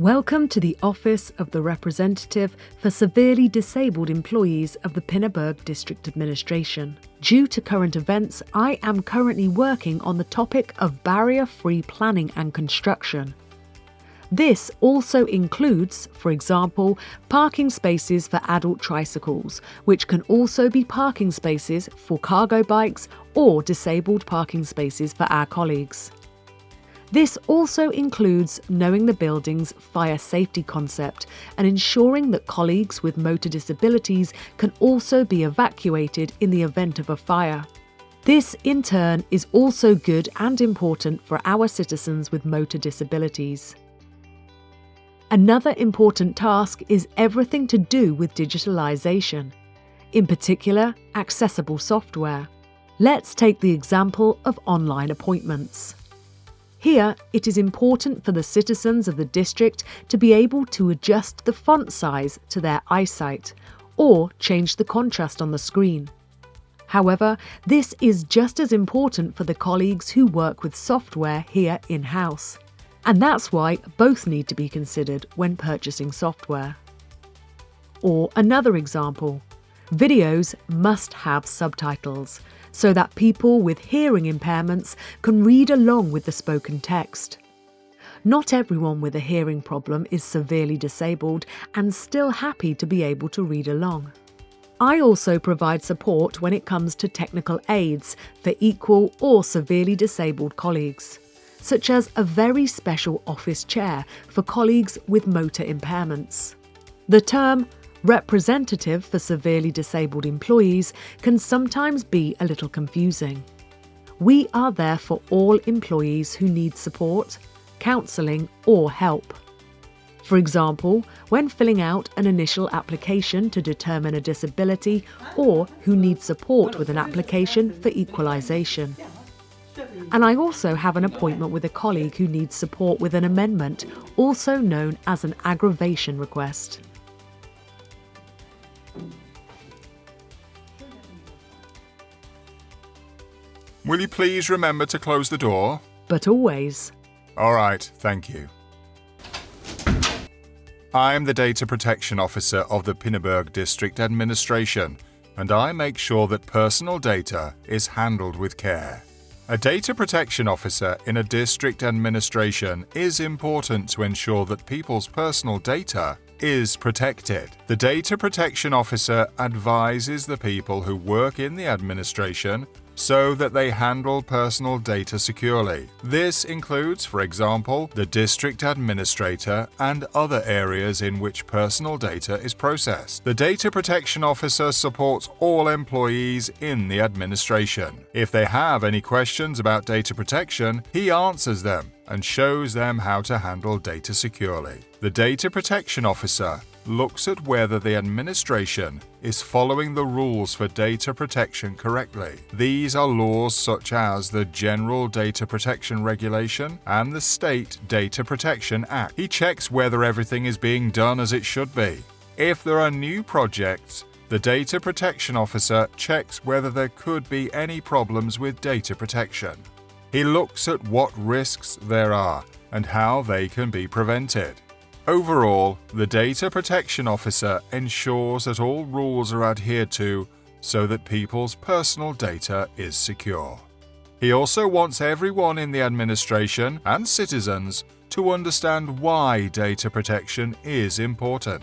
Welcome to the Office of the Representative for Severely Disabled Employees of the Pinneberg District Administration. Due to current events, I am currently working on the topic of barrier-free planning and construction. This also includes, for example, parking spaces for adult tricycles, which can also be parking spaces for cargo bikes or disabled parking spaces for our colleagues. This also includes knowing the building's fire safety concept and ensuring that colleagues with motor disabilities can also be evacuated in the event of a fire. This, in turn, is also good and important for our citizens with motor disabilities. Another important task is everything to do with digitalisation, in particular, accessible software. Let's take the example of online appointments. Here, it is important for the citizens of the district to be able to adjust the font size to their eyesight or change the contrast on the screen. However, this is just as important for the colleagues who work with software here in-house. And that's why both need to be considered when purchasing software. Or another example, videos must have subtitles, so that people with hearing impairments can read along with the spoken text. Not everyone with a hearing problem is severely disabled and still happy to be able to read along. I also provide support when it comes to technical aids for equal or severely disabled colleagues, such as a very special office chair for colleagues with motor impairments. The term representative for severely disabled employees can sometimes be a little confusing. We are there for all employees who need support, counselling or help. For example, when filling out an initial application to determine a disability or who need support with an application for equalisation. And I also have an appointment with a colleague who needs support with an amendment, also known as an aggravation request. Will you please remember to close the door? But always. All right, thank you. I am the Data Protection Officer of the Pinneberg District Administration, and I make sure that personal data is handled with care. A data protection officer in a district administration is important to ensure that people's personal data is protected. The data protection officer advises the people who work in the administration so that they handle personal data securely. This includes, for example, the district administrator and other areas in which personal data is processed. The data protection officer supports all employees in the administration. If they have any questions about data protection, he answers them and shows them how to handle data securely. The data protection officer looks at whether the administration is following the rules for data protection correctly. These are laws such as the General Data Protection Regulation and the State Data Protection Act. He checks whether everything is being done as it should be. If there are new projects, the Data Protection Officer checks whether there could be any problems with data protection. He looks at what risks there are and how they can be prevented. Overall, the Data Protection Officer ensures that all rules are adhered to so that people's personal data is secure. He also wants everyone in the administration and citizens to understand why data protection is important.